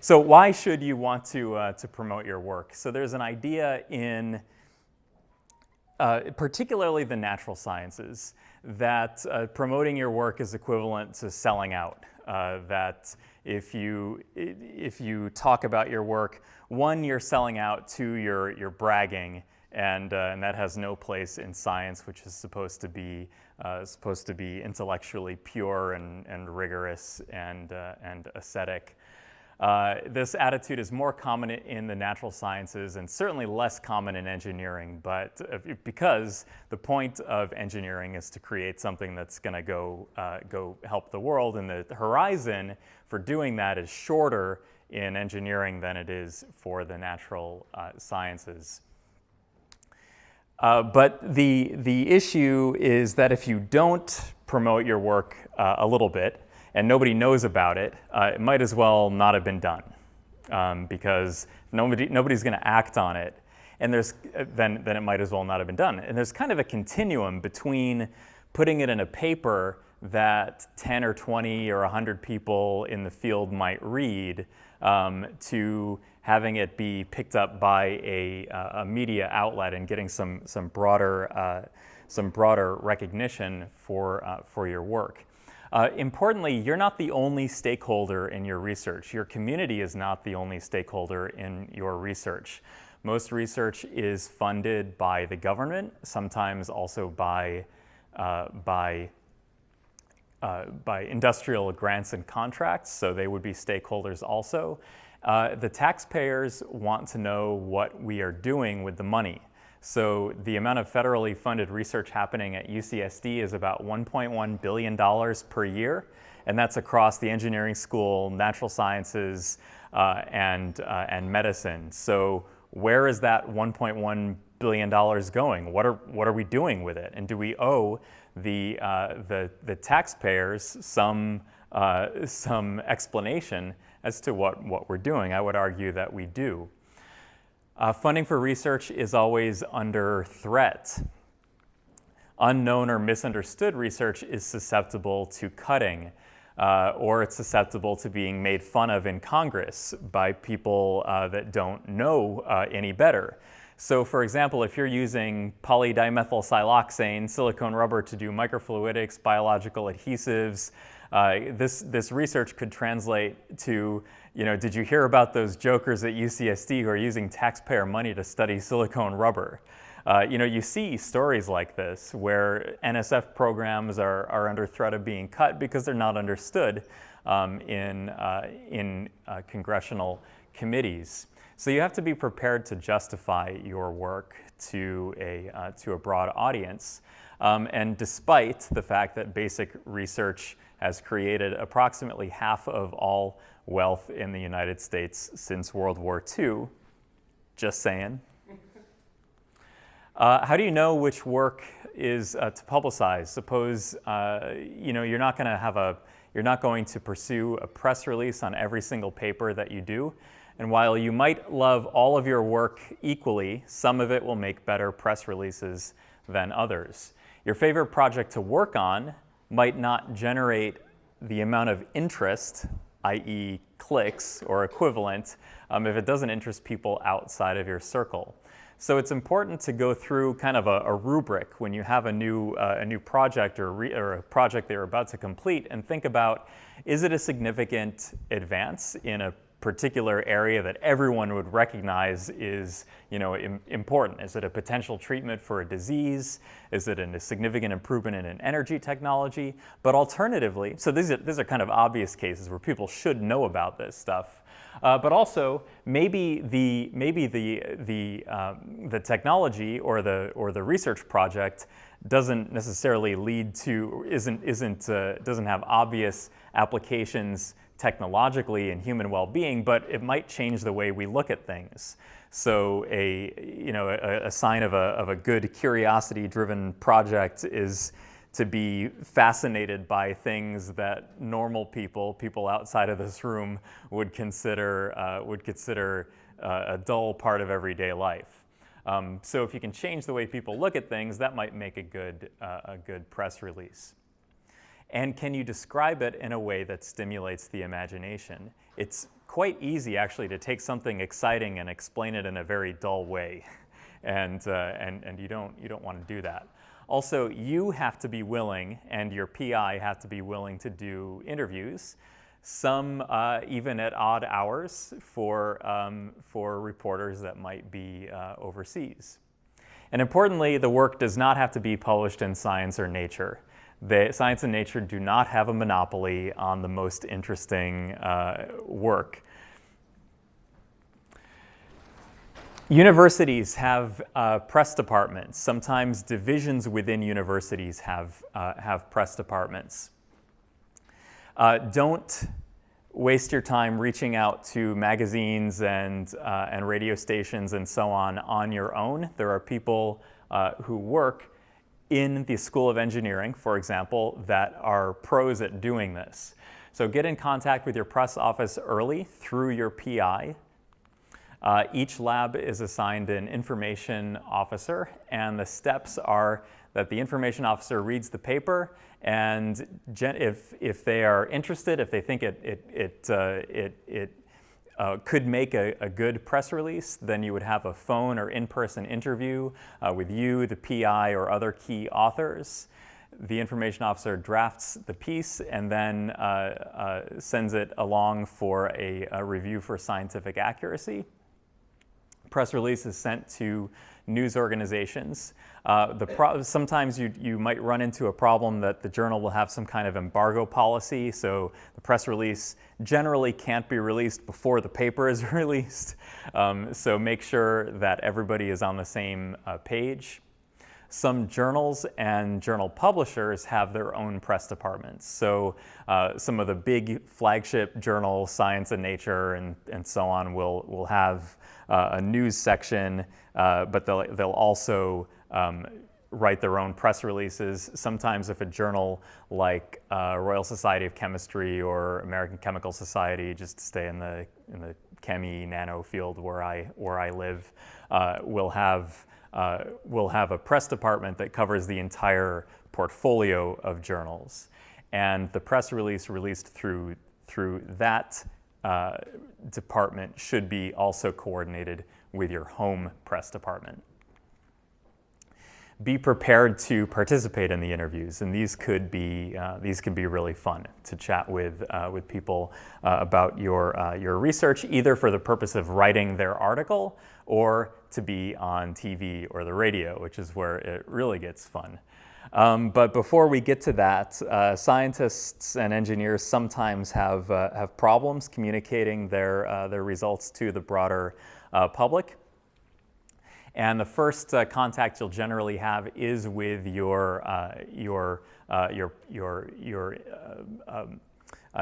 So why should you want to promote your work? So there's an idea in particularly the natural sciences that promoting your work is equivalent to selling out. That if you talk about your work, one, you're selling out, two, you're bragging, and that has no place in science, which is supposed to be intellectually pure and rigorous and aesthetic. This attitude is more common in the natural sciences and certainly less common in engineering, but because the point of engineering is to create something that's going to go help the world, and the horizon for doing that is shorter in engineering than it is for the natural sciences. But the issue is that if you don't promote your work a little bit, and nobody knows about it, it might as well not have been done, because nobody's going to act on it, and then it might as well not have been done. And there's kind of a continuum between putting it in a paper that 10 or 20 or 100 people in the field might read, to having it be picked up by a media outlet and getting some broader recognition for your work. Importantly, you're not the only stakeholder in your research. Your community is not the only stakeholder in your research. Most research is funded by the government, sometimes also by industrial grants and contracts, so they would be stakeholders also. The taxpayers want to know what we are doing with the money. So the amount of federally funded research happening at UCSD is about $1.1 billion per year, and that's across the engineering school, natural sciences, and medicine. So where is that $1.1 billion going? What are we doing with it? And do we owe the taxpayers some explanation as to what we're doing? I would argue that we do. Funding for research is always under threat. Unknown or misunderstood research is susceptible to cutting, or it's susceptible to being made fun of in Congress by people that don't know any better. So for example, if you're using polydimethylsiloxane, silicone rubber to do microfluidics, biological adhesives, this research could translate to, did you hear about those jokers at UCSD who are using taxpayer money to study silicone rubber? You see stories like this where NSF programs are under threat of being cut because they're not understood in congressional committees. So you have to be prepared to justify your work to a broad audience. And despite the fact that basic research has created approximately half of all wealth in the United States since World War II, just saying. How do you know which work is to publicize? Suppose you're not going to pursue a press release on every single paper that you do. And while you might love all of your work equally, some of it will make better press releases than others. Your favorite project to work on might not generate the amount of interest, i.e. clicks or equivalent, if it doesn't interest people outside of your circle. So it's important to go through kind of a rubric when you have a new project or a project that you're about to complete, and think about, is it a significant advance in a particular area that everyone would recognize is important? Is it a potential treatment for a disease? Is it a significant improvement in an energy technology? But alternatively, so these are kind of obvious cases where people should know about this stuff. But also, maybe the technology or the research project doesn't necessarily lead to doesn't have obvious applications technologically in human well-being, but it might change the way we look at things. So a sign of a good curiosity-driven project is to be fascinated by things that normal people outside of this room would consider a dull part of everyday life. So if you can change the way people look at things, that might make a good press release. And can you describe it in a way that stimulates the imagination? It's quite easy actually to take something exciting and explain it in a very dull way, and you don't want to do that. Also, you have to be willing, and your PI have to be willing to do interviews, some even at odd hours for reporters that might be overseas. And importantly, the work does not have to be published in Science or Nature. Science and Nature do not have a monopoly on the most interesting work. Universities have press departments. Sometimes divisions within universities have press departments. Don't waste your time reaching out to magazines and radio stations and so on your own. There are people who work in the School of Engineering, for example, that are pros at doing this. So get in contact with your press office early through your PI. Each lab is assigned an information officer, and the steps are that the information officer reads the paper, and if they are interested, if they think it could make a good press release, then you would have a phone or in-person interview with you, the PI, or other key authors. The information officer drafts the piece and then sends it along for a review for scientific accuracy. Press release is sent to news organizations. Sometimes you might run into a problem that the journal will have some kind of embargo policy, so the press release generally can't be released before the paper is released. So make sure that everybody is on the same page. Some journals and journal publishers have their own press departments. So some of the big flagship journals, Science and Nature and so on, will have a news section, but they'll also write their own press releases. Sometimes if a journal like Royal Society of Chemistry or American Chemical Society, just to stay in the chemi nano field where I live, will have a press department that covers the entire portfolio of journals. And the press release released through that department should be also coordinated with your home press department. Be prepared to participate in the interviews, and these can be really fun to chat with people about your research, either for the purpose of writing their article or to be on TV or the radio, which is where it really gets fun. But before we get to that, scientists and engineers sometimes have problems communicating their results to the broader public. And the first contact you'll generally have is with your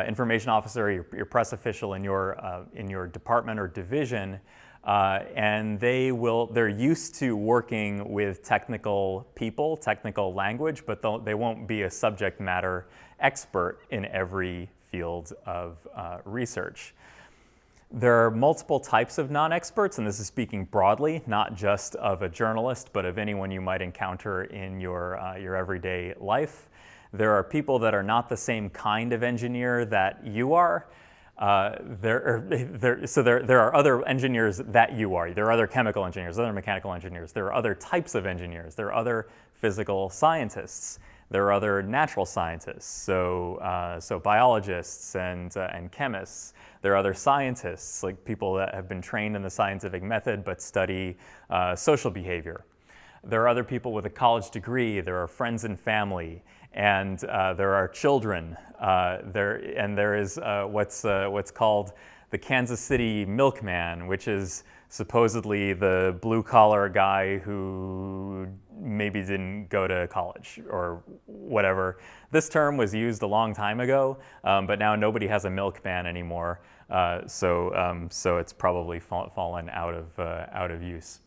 information officer, your press official in your department or division, and they're used to working with technical people, technical language, but they won't be a subject matter expert in every field of research. There are multiple types of non-experts, and this is speaking broadly, not just of a journalist, but of anyone you might encounter in your everyday life. There are people that are not the same kind of engineer that you are. There are other engineers that you are. There are other chemical engineers, other mechanical engineers. There are other types of engineers. There are other physical scientists. There are other natural scientists, so biologists and chemists. There are other scientists, like people that have been trained in the scientific method but study social behavior. There are other people with a college degree. There are friends and family, and there are children. There is what's called the Kansas City milkman, which is supposedly the blue-collar guy who maybe didn't go to college or whatever. This term was used a long time ago, but now nobody has a milkman anymore, so it's probably fallen out of use.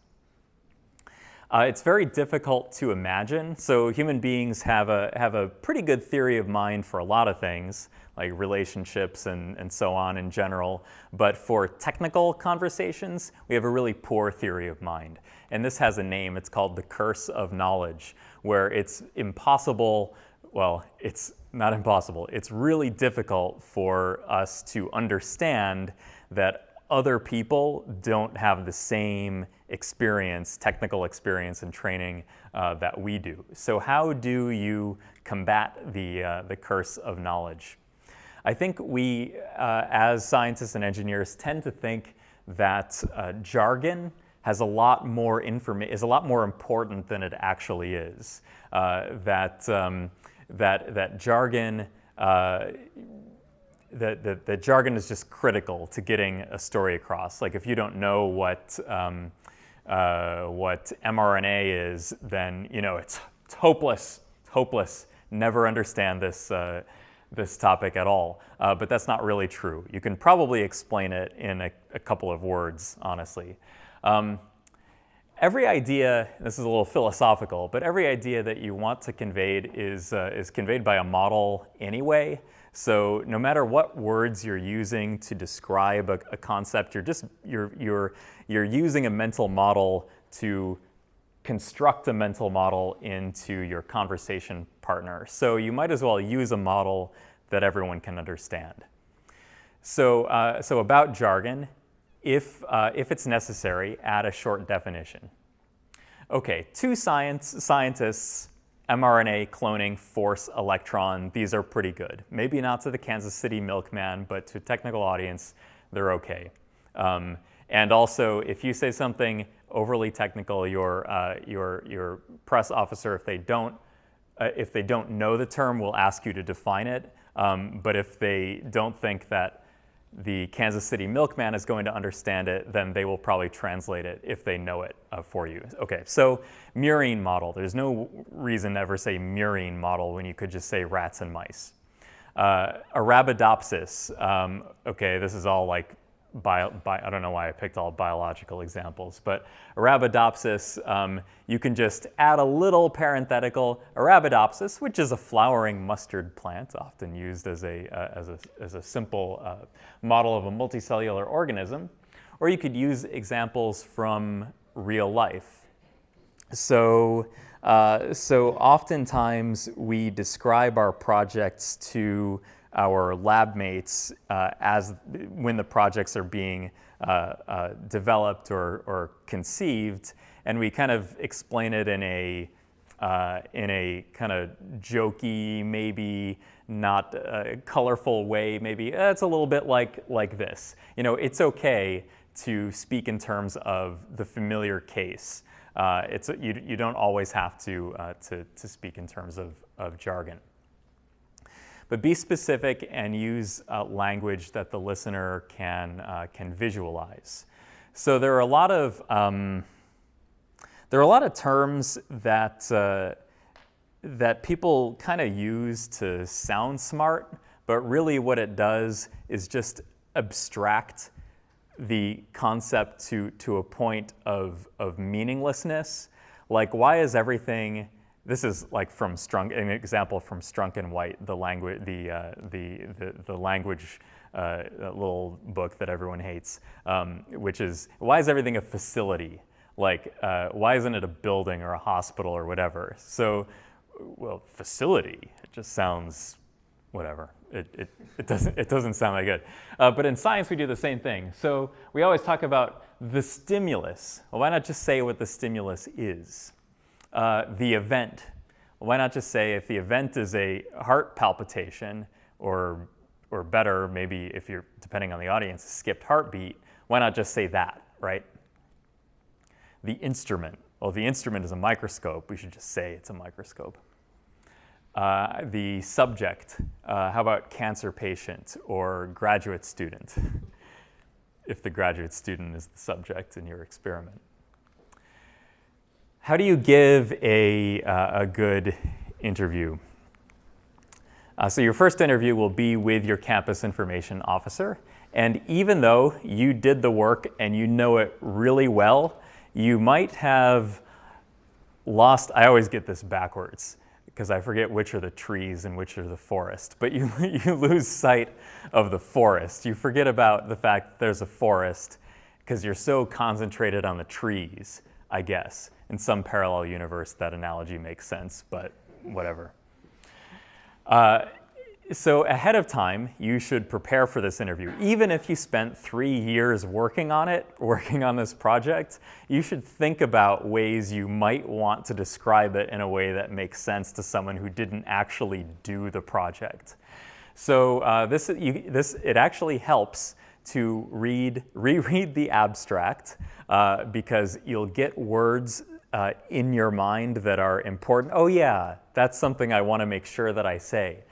It's very difficult to imagine. So human beings have a pretty good theory of mind for a lot of things, like relationships and so on in general. But for technical conversations, we have a really poor theory of mind. And this has a name. It's called the curse of knowledge, where it's impossible. Well, it's not impossible. It's really difficult for us to understand that other people don't have the same experience, technical experience and training that we do. So how do you combat the curse of knowledge? I think we, as scientists and engineers, tend to think that jargon has a lot more is a lot more important than it actually is. That jargon that jargon is just critical to getting a story across. Like if you don't know what mRNA is, then it's hopeless. It's hopeless. Never understand this topic at all. But that's not really true. You can probably explain it in a couple of words, honestly. Every idea, this is a little philosophical, but every idea that you want to convey is conveyed by a model anyway. So no matter what words you're using to describe a concept, you're using a mental model to construct a mental model into your conversation partner. So you might as well use a model that everyone can understand. So about jargon, if it's necessary, add a short definition. Okay, two scientists, mRNA, cloning, force, electron, these are pretty good. Maybe not to the Kansas City milkman, but to a technical audience, they're okay. And also, if you say something overly technical, your press officer, if they don't know the term, will ask you to define it. But if they don't think that the Kansas City milkman is going to understand it, then they will probably translate it if they know it for you. Okay, so murine model. There's no reason to ever say murine model when you could just say rats and mice. Arabidopsis. Okay, this is all like I don't know why I picked all biological examples, but Arabidopsis, you can just add a little parenthetical, Arabidopsis, which is a flowering mustard plant, often used as a simple model of a multicellular organism, or you could use examples from real life. So oftentimes we describe our projects to our lab mates as when the projects are being developed or conceived, and we kind of explain it in a kind of jokey, maybe not colorful way. Maybe it's a little bit like this. It's okay to speak in terms of the familiar case. You don't always have to speak in terms of jargon. But be specific and use language that the listener can visualize. So there are a lot of terms that people kind of use to sound smart, but really what it does is just abstract the concept to a point of meaninglessness. Like, why is everything? This is like from an example from Strunk and White, the language little book that everyone hates, which is, why is everything a facility? Like, why isn't it a building or a hospital or whatever? So, well, facility, it just sounds whatever. It doesn't sound that good. But in science, we do the same thing. So we always talk about the stimulus. Well, why not just say what the stimulus is? The event. Well, why not just say if the event is a heart palpitation, or better, maybe if you're, depending on the audience, a skipped heartbeat, why not just say that, right? The instrument. Well, if the instrument is a microscope, we should just say it's a microscope. The subject. How about cancer patient or graduate student, if the graduate student is the subject in your experiment? How do you give a good interview? So your first interview will be with your campus information officer. And even though you did the work and you know it really well, you might have lost, I always get this backwards because I forget which are the trees and which are the forest, but you lose sight of the forest. You forget about the fact that there's a forest because you're so concentrated on the trees, I guess. In some parallel universe, that analogy makes sense, but whatever. So ahead of time, you should prepare for this interview. Even if you spent 3 years working on this project, you should think about ways you might want to describe it in a way that makes sense to someone who didn't actually do the project. So it actually helps to reread the abstract because you'll get words in your mind that are important. Oh yeah, that's something I want to make sure that I say.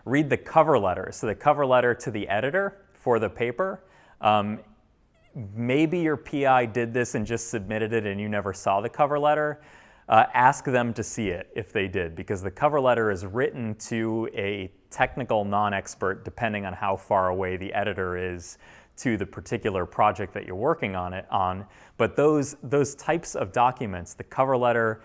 Read the cover letter. So the cover letter to the editor for the paper. Maybe your PI did this and just submitted it and you never saw the cover letter. Ask them to see it if they did, because the cover letter is written to a technical non-expert depending on how far away the editor is to the particular project that you're working on. But those types of documents, the cover letter,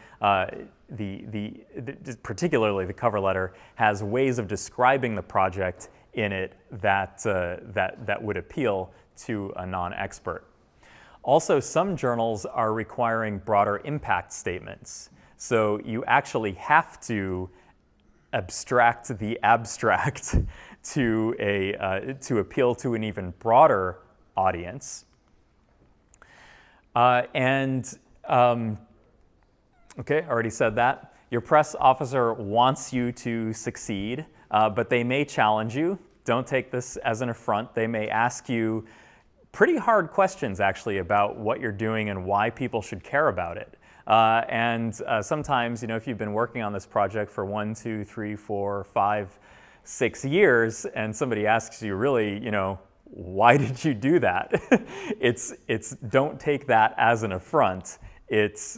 particularly the cover letter, has ways of describing the project in it that would appeal to a non-expert. Also, some journals are requiring broader impact statements. So you actually have to abstract the abstract to appeal to an even broader audience. Okay, already said that. Your press officer wants you to succeed, but they may challenge you. Don't take this as an affront. They may ask you pretty hard questions, actually, about what you're doing and why people should care about it. Sometimes, if you've been working on this project for 1, 2, 3, 4, 5, 6 years, and somebody asks you, really, why did you do that? Don't take that as an affront. It's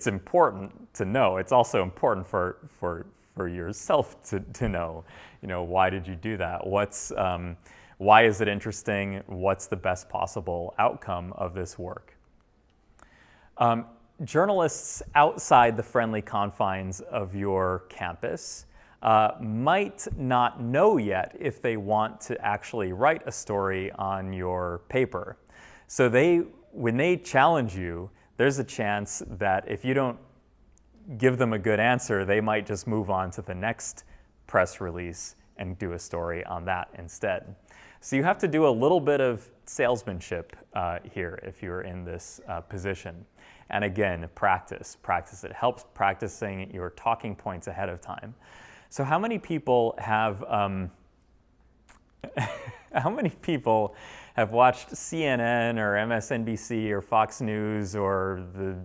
important to know. It's also important for yourself to know, why did you do that? Why is it interesting? What's the best possible outcome of this work? Journalists outside the friendly confines of your campus might not know yet if they want to actually write a story on your paper. So when they challenge you, there's a chance that if you don't give them a good answer, they might just move on to the next press release and do a story on that instead. So you have to do a little bit of salesmanship here if you're in this position. And again, practice. It helps practicing your talking points ahead of time. So how many people have watched CNN or MSNBC or Fox News or the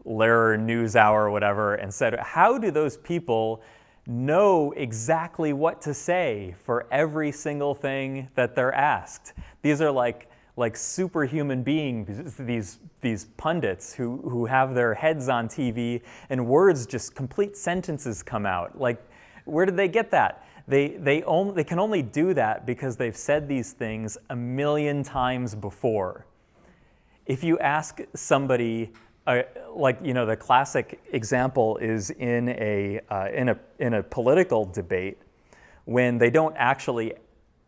Lehrer NewsHour or whatever and said, how do those people know exactly what to say for every single thing that they're asked? These are like superhuman beings, these pundits who have their heads on TV and words, just complete sentences come out. Like, where did they get that? They can only do that because they've said these things a million times before. If you ask somebody, the classic example is in a political debate, when they don't actually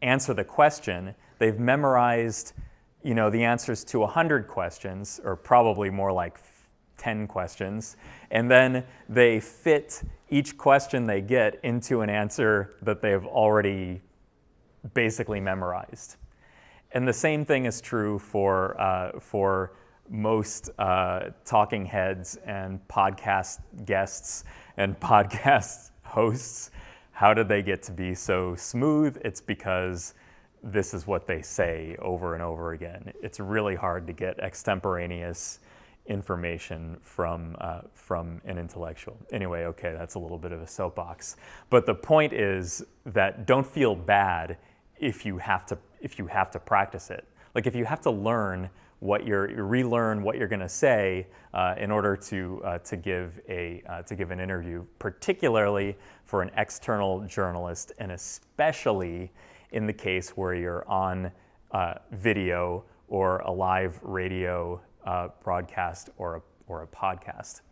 answer the question, they've memorized, the answers to 100 questions, or probably more like 10 questions, and then they fit each question they get into an answer that they've already basically memorized. And the same thing is true for most talking heads and podcast guests and podcast hosts. How did they get to be so smooth? It's because this is what they say over and over again. It's really hard to get extemporaneous information from an intellectual. Anyway, okay, that's a little bit of a soapbox. But the point is that don't feel bad if you have to practice it. Like if you have to relearn what you're going to say in order to give an interview, particularly for an external journalist, and especially in the case where you're on video or a live radio broadcast or a podcast.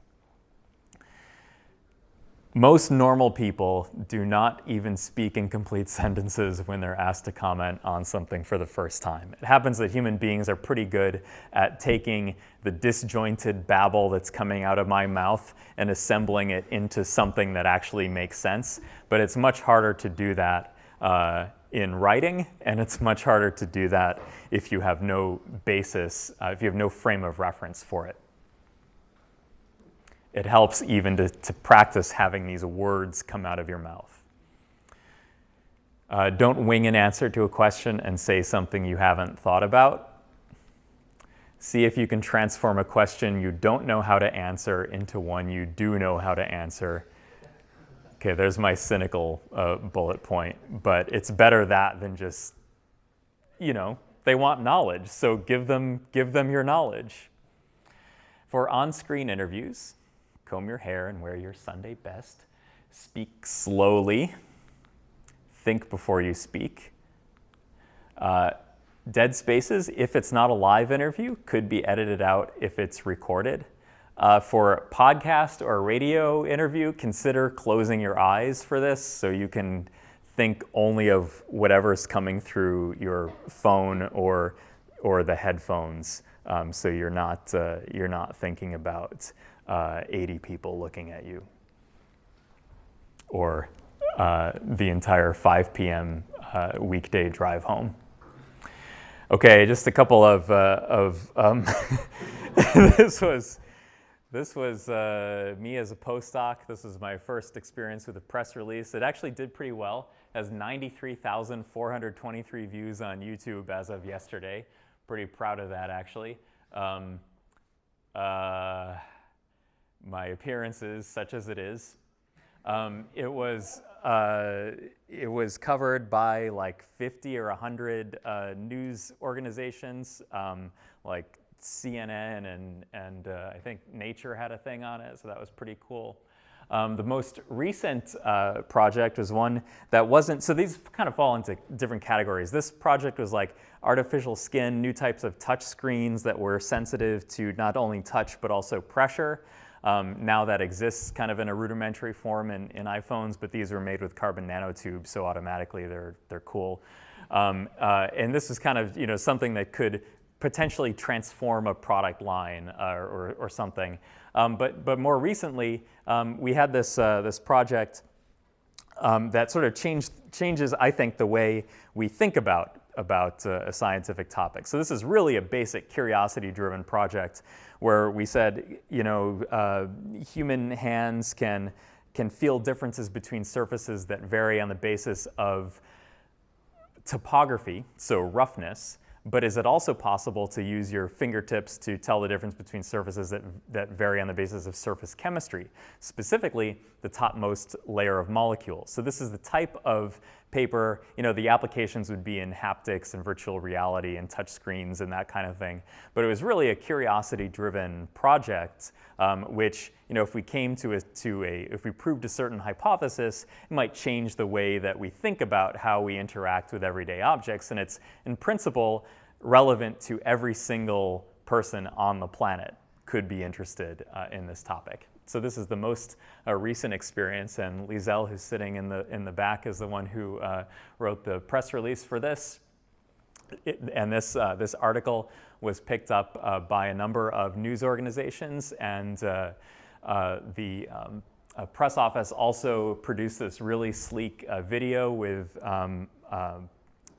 Most normal people do not even speak in complete sentences when they're asked to comment on something for the first time. It happens that human beings are pretty good at taking the disjointed babble that's coming out of my mouth and assembling it into something that actually makes sense. But it's much harder to do that in writing, and it's much harder to do that if you have no basis, if you have no frame of reference for it. It helps even to practice having these words come out of your mouth. Don't wing an answer to a question and say something you haven't thought about. See if you can transform a question you don't know how to answer into one you do know how to answer. Okay, there's my cynical bullet point, but it's better that than just, they want knowledge, so give them your knowledge. For on-screen interviews, comb your hair and wear your Sunday best. Speak slowly. Think before you speak. Dead spaces, if it's not a live interview, could be edited out if it's recorded. For a podcast or a radio interview, consider closing your eyes for this so you can think only of whatever's coming through your phone or the headphones. So you're not thinking about 80 people looking at you, or the entire 5 p.m. Weekday drive home. Okay, just a couple of this was me as a postdoc. This was my first experience with a press release. It actually did pretty well. It has 93,423 views on YouTube as of yesterday. Pretty proud of that, actually. My appearances, such as it is. It was covered by like 50 or 100 news organizations, like CNN and I think Nature had a thing on it, so that was pretty cool. The most recent project was one that wasn't, so these kind of fall into different categories. This project was like artificial skin, new types of touch screens that were sensitive to not only touch but also pressure. Now that exists kind of in a rudimentary form in iPhones, but these were made with carbon nanotubes, so automatically they're cool. And this is kind of something that could potentially transform a product line or something. But more recently, we had this project that sort of changes, I think, the way we think about a scientific topic. So this is really a basic curiosity-driven project where we said, human hands can feel differences between surfaces that vary on the basis of topography, so roughness, but is it also possible to use your fingertips to tell the difference between surfaces that vary on the basis of surface chemistry, specifically the topmost layer of molecules? So this is the type of paper, the applications would be in haptics and virtual reality and touch screens and that kind of thing. But it was really a curiosity-driven project, which, if we came if we proved a certain hypothesis, it might change the way that we think about how we interact with everyday objects. And it's, in principle, relevant to every single person on the planet could be interested in this topic. So this is the most recent experience, and Liesel, who's sitting in the back, is the one who wrote the press release for this. And this article was picked up by a number of news organizations, and the press office also produced this really sleek video with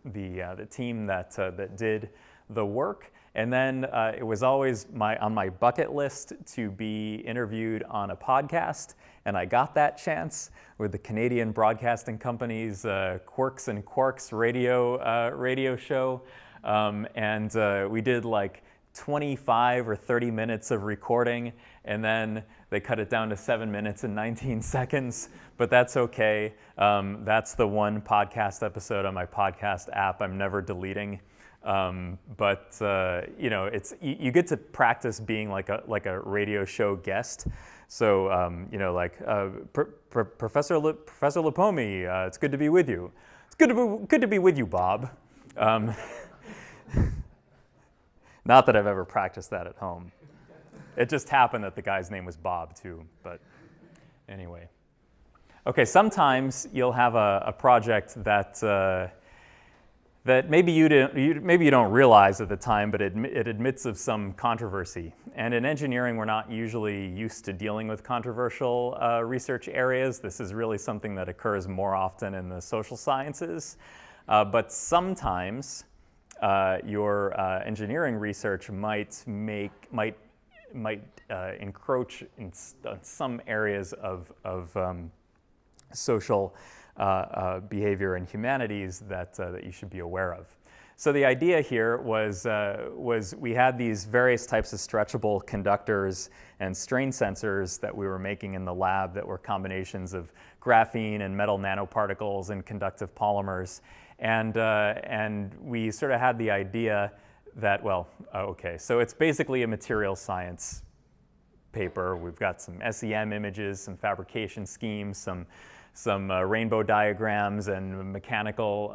the team that did the work. And then it was always on my bucket list to be interviewed on a podcast, and I got that chance with the Canadian Broadcasting Company's Quirks and Quarks radio show. And we did like 25 or 30 minutes of recording, and then they cut it down to 7 minutes and 19 seconds, but that's okay. That's the one podcast episode on my podcast app I'm never deleting. But it's you get to practice being like a radio show guest. So Professor Lipomi, it's good to be with you. It's good to be with you, Bob. Not that I've ever practiced that at home. It just happened that the guy's name was Bob too. But anyway, Okay, sometimes you'll have a project that that maybe you don't realize at the time, but it admits of some controversy. And in engineering, we're not usually used to dealing with controversial research areas. This is really something that occurs more often in the social sciences. But sometimes your engineering research might encroach in some areas of social behavior and humanities that you should be aware of. So the idea here was we had these various types of stretchable conductors and strain sensors that we were making in the lab that were combinations of graphene and metal nanoparticles and conductive polymers. And we sort of had the idea that, so it's basically a material science paper. We've got some SEM images, some fabrication schemes, some rainbow diagrams and mechanical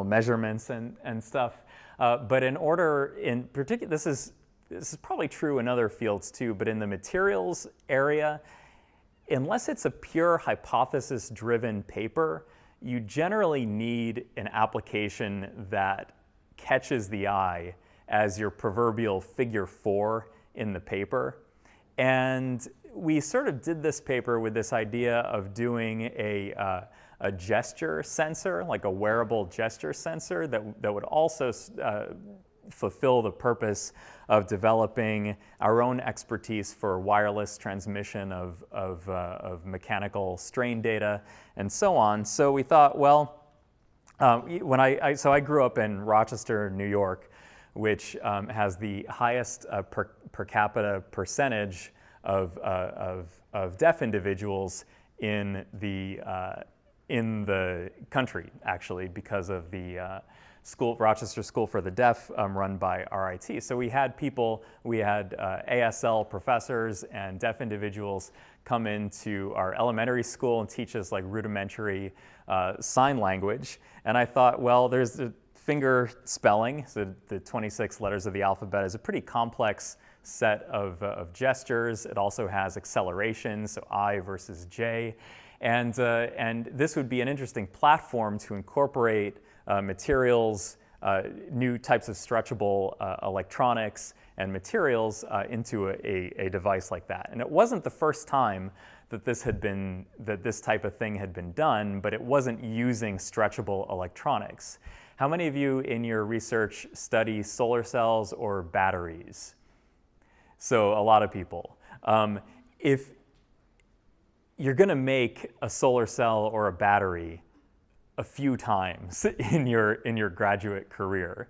measurements and stuff. But in particular, this is probably true in other fields too, but in the materials area, unless it's a pure hypothesis-driven paper, you generally need an application that catches the eye as your proverbial figure 4 in the paper. And we sort of did this paper with this idea of doing a gesture sensor, like a wearable gesture sensor that would also fulfill the purpose of developing our own expertise for wireless transmission of mechanical strain data and so on. So we thought, I grew up in Rochester, New York, which has the highest per capita percentage of deaf individuals in the country, actually, because of the Rochester School for the Deaf run by RIT. So we had ASL professors and deaf individuals come into our elementary school and teach us like rudimentary sign language. And I thought, well, there's the finger spelling, so the 26 letters of the alphabet is a pretty complex set of gestures. It also has acceleration, so I versus J. And this would be an interesting platform to incorporate materials, new types of stretchable electronics and materials into a device like that. And it wasn't the first time that this type of thing had been done, but it wasn't using stretchable electronics. How many of you in your research study solar cells or batteries? So a lot of people. If you're going to make a solar cell or a battery a few times in your graduate career,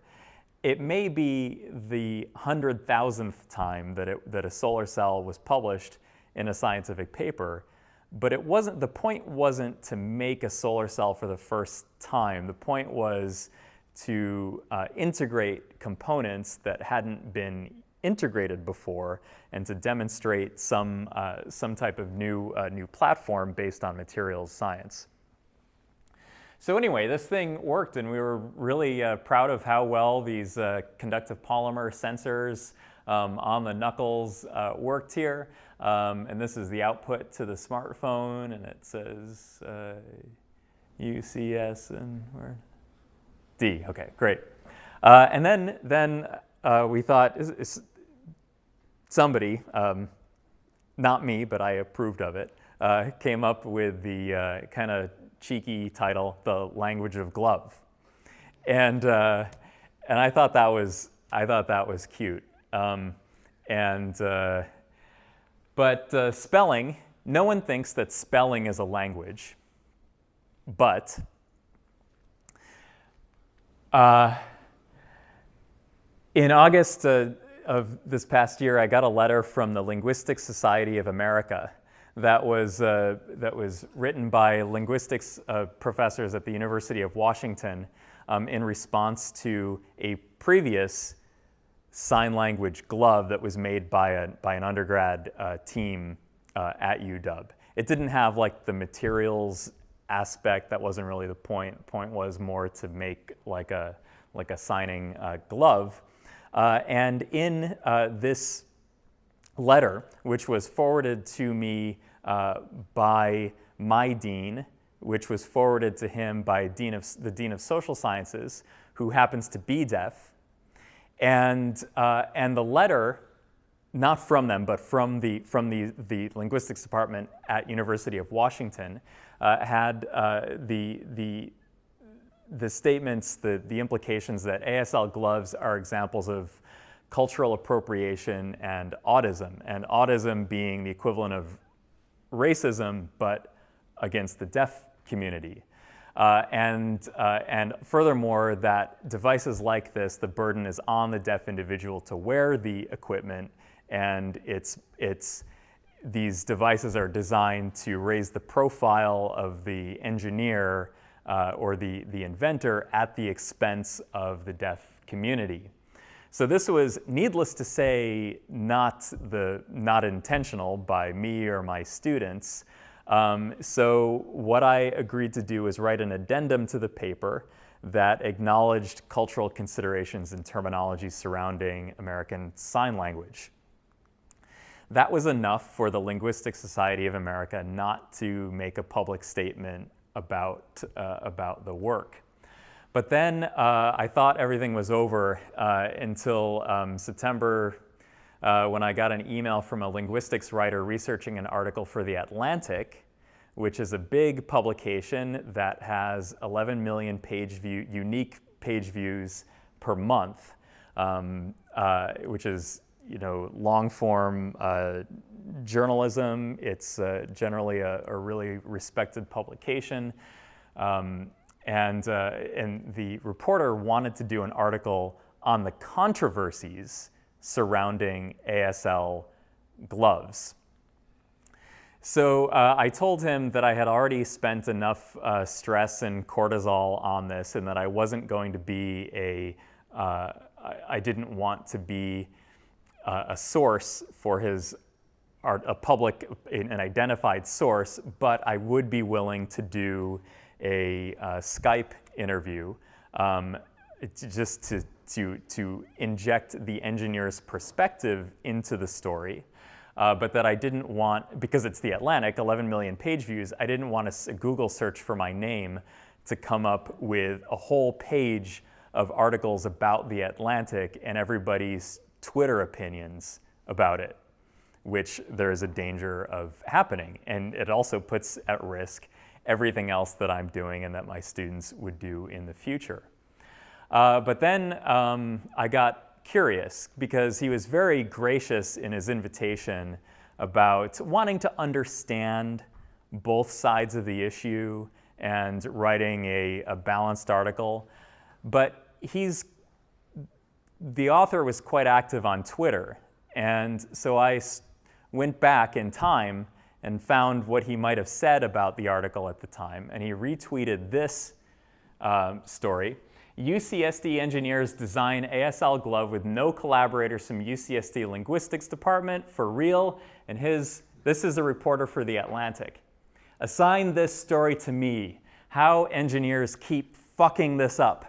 it may be the 100,000th time that a solar cell was published in a scientific paper, but the point wasn't to make a solar cell for the first time. The point was to integrate components that hadn't been integrated before, and to demonstrate some type of new platform based on materials science. So anyway, this thing worked, and we were really proud of how well these conductive polymer sensors on the knuckles worked here. And this is the output to the smartphone, and it says UCS and where? D. Okay, great. And then we thought, somebody, not me, but I approved of it, came up with the kind of cheeky title, "The Language of Glove," and I thought that was cute. But spelling, no one thinks that spelling is a language, but in August of this past year, I got a letter from the Linguistic Society of America that was written by linguistics professors at the University of Washington in response to a previous sign language glove that was made by an undergrad team at UW. It didn't have like the materials aspect. That wasn't really the point. The point was more to make like a signing glove. And in this letter, which was forwarded to me by my dean, which was forwarded to him by the Dean of Social Sciences, who happens to be deaf. And the letter, not from them, but from the linguistics department at University of Washington, had the statements, the implications that ASL gloves are examples of cultural appropriation and autism being the equivalent of racism, but against the deaf community. And furthermore, that devices like this, the burden is on the deaf individual to wear the equipment, and these devices are designed to raise the profile of the engineer or the inventor at the expense of the deaf community. So this was, needless to say, not intentional by me or my students. So what I agreed to do was write an addendum to the paper that acknowledged cultural considerations and terminology surrounding American Sign Language. That was enough for the Linguistic Society of America not to make a public statement about the work. But then I thought everything was over until September, when I got an email from a linguistics writer researching an article for The Atlantic, which is a big publication that has 11 million unique page views per month, which is long-form journalism. It's generally a really respected publication. And the reporter wanted to do an article on the controversies surrounding ASL gloves. So I told him that I had already spent enough stress and cortisol on this, and that I wasn't going to be I didn't want to be a source for his art, an identified source, but I would be willing to do a Skype interview just to inject the engineer's perspective into the story, but that I didn't want, because it's The Atlantic, 11 million page views, I didn't want a Google search for my name to come up with a whole page of articles about The Atlantic and everybody's Twitter opinions about it, which there is a danger of happening. And it also puts at risk everything else that I'm doing and that my students would do in the future. But then I got curious, because he was very gracious in his invitation about wanting to understand both sides of the issue and writing a balanced article. But the author was quite active on Twitter, and so I went back in time and found what he might have said about the article at the time, and he retweeted this story. UCSD engineers design ASL glove with no collaborators from UCSD linguistics department, for real, and this is a reporter for The Atlantic. Assign this story to me, how engineers keep fucking this up.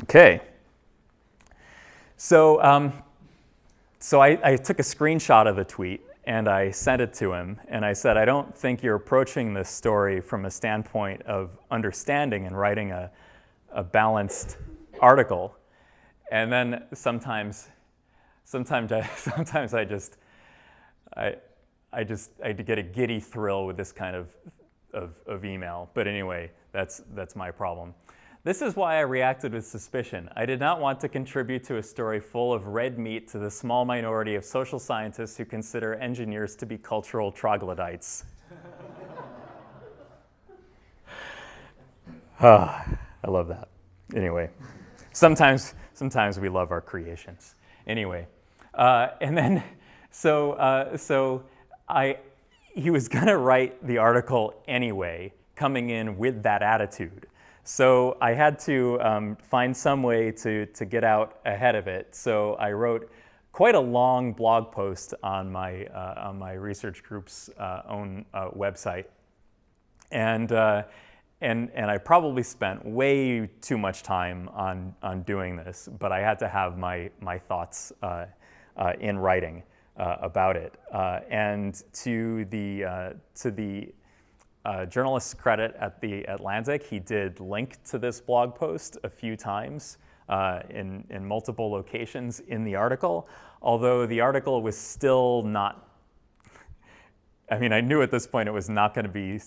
Okay, so I took a screenshot of the tweet and I sent it to him, and I said, I don't think you're approaching this story from a standpoint of understanding and writing a balanced article. And then sometimes I get a giddy thrill with this kind of email. But anyway, that's my problem. This is why I reacted with suspicion. I did not want to contribute to a story full of red meat to the small minority of social scientists who consider engineers to be cultural troglodytes. I love that. Anyway, sometimes we love our creations. Anyway, and then he was gonna write the article anyway, coming in with that attitude. So I had to find some way to get out ahead of it. So I wrote quite a long blog post on my research group's own website, and I probably spent way too much time on doing this, but I had to have my thoughts in writing about it. And to the journalist's credit at The Atlantic, he did link to this blog post a few times in multiple locations in the article, although the article was still not, I mean, I knew at this point it was not going to be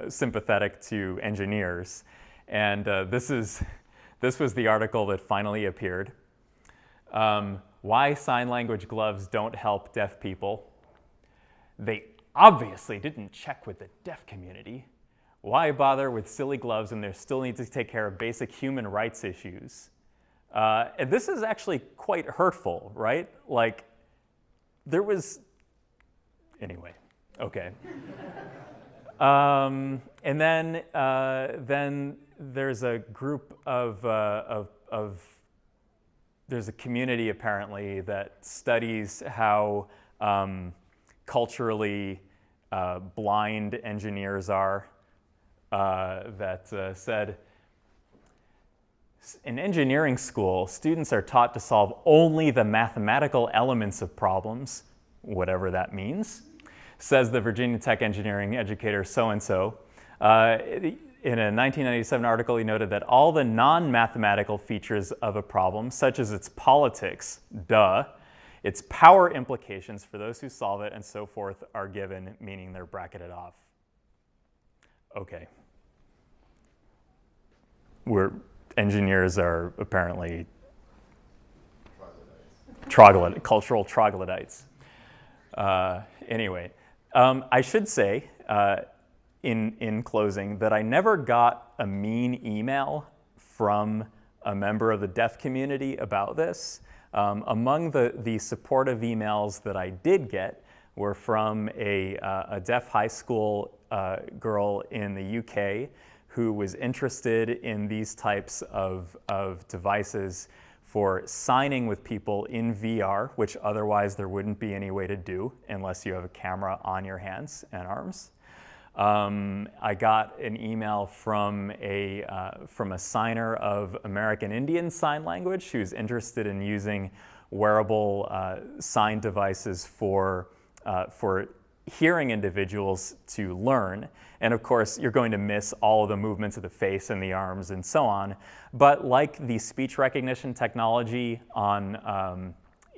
sympathetic to engineers. And this was the article that finally appeared. Why sign language gloves don't help deaf people. They obviously didn't check with the deaf community. Why bother with silly gloves when they still need to take care of basic human rights issues? And this is actually quite hurtful, right? Like, there was, anyway, okay. And then there's a group there's a community apparently that studies how culturally blind engineers are, that said, in engineering school, students are taught to solve only the mathematical elements of problems, whatever that means, says the Virginia Tech engineering educator so-and-so. In a 1997 article, he noted that all the non-mathematical features of a problem, such as its politics, its power implications for those who solve it, and so forth, are given, meaning they're bracketed off. Okay. Engineers are apparently cultural troglodytes. Anyway, I should say, in closing, that I never got a mean email from a member of the deaf community about this. Among the supportive emails that I did get were from a deaf high school girl in the UK who was interested in these types of devices for signing with people in VR, which otherwise there wouldn't be any way to do unless you have a camera on your hands and arms. I got an email from a signer of American Indian Sign Language who's interested in using wearable sign devices for hearing individuals to learn. And of course, you're going to miss all of the movements of the face and the arms and so on. But like the speech recognition technology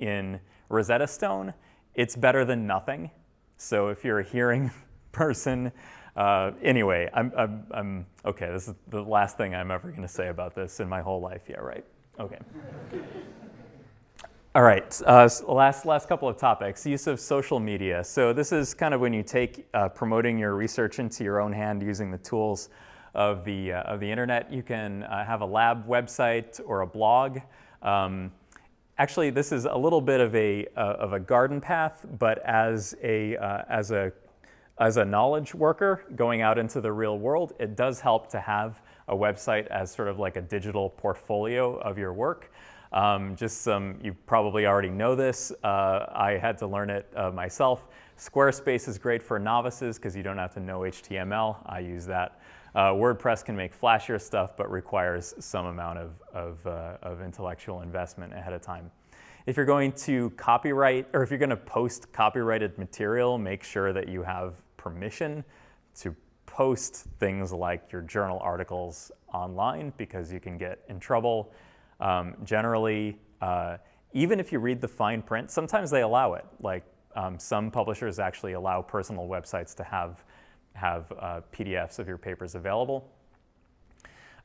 in Rosetta Stone, it's better than nothing. So if you're a hearing person, anyway, I'm okay. This is the last thing I'm ever going to say about this in my whole life. Yeah, right. Okay. All right. Last couple of topics. Use of social media. So this is kind of when you take promoting your research into your own hand using the tools of the internet. You can have a lab website or a blog. Actually, this is a little bit of a garden path, but as a knowledge worker going out into the real world, it does help to have a website as sort of like a digital portfolio of your work. You probably already know this. I had to learn it myself. Squarespace is great for novices because you don't have to know HTML. I use that. WordPress can make flashier stuff, but requires some amount of intellectual investment ahead of time. If you're going to copyright, or if you're going to post copyrighted material, make sure that you have permission to post things like your journal articles online because you can get in trouble. Generally, even if you read the fine print, sometimes they allow it. Like some publishers actually allow personal websites to have PDFs of your papers available.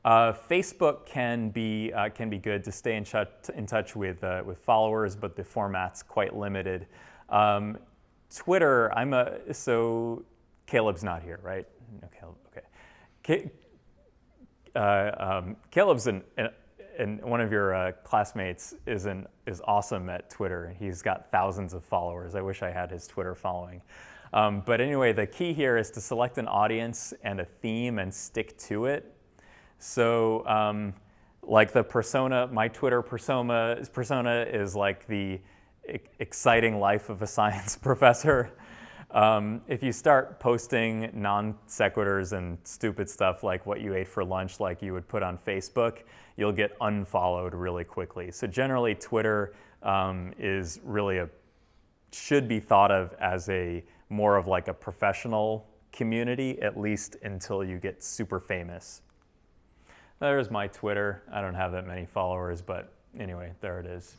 Facebook can be good to stay in touch with followers, but the format's quite limited. Twitter, so Caleb's not here, right? No, Caleb. Okay. Caleb's and one of your classmates is awesome at Twitter. He's got thousands of followers. I wish I had his Twitter following. But anyway, the key here is to select an audience and a theme and stick to it. So like the persona, my Twitter persona is like the exciting life of a science professor. If you start posting non sequiturs and stupid stuff like what you ate for lunch like you would put on Facebook, you'll get unfollowed really quickly. So generally Twitter is really should be thought of as a more of like a professional community, at least until you get super famous. There's my Twitter. I don't have that many followers, but anyway, there it is.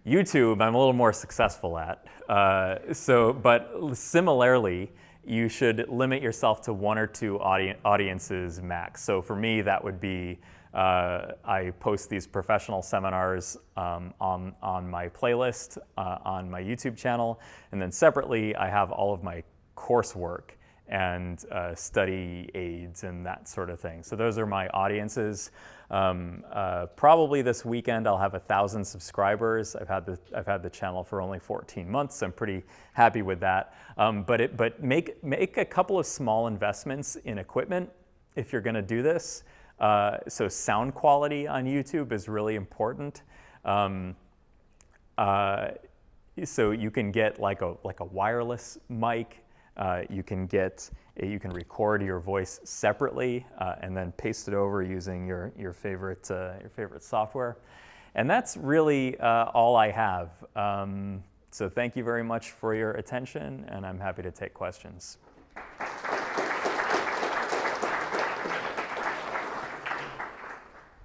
YouTube, I'm a little more successful at. But similarly, you should limit yourself to 1 or 2 audiences max. So for me, that would be, I post these professional seminars on my playlist on my YouTube channel. And then separately, I have all of my coursework and study aids and that sort of thing. So those are my audiences. Probably this weekend I'll have 1,000 subscribers. I've had the channel for only 14 months. So I'm pretty happy with that. But make a couple of small investments in equipment if you're going to do this. So sound quality on YouTube is really important. So you can get like a wireless mic. You can record your voice separately and then paste it over using your favorite software, and that's really all I have. So thank you very much for your attention, and I'm happy to take questions.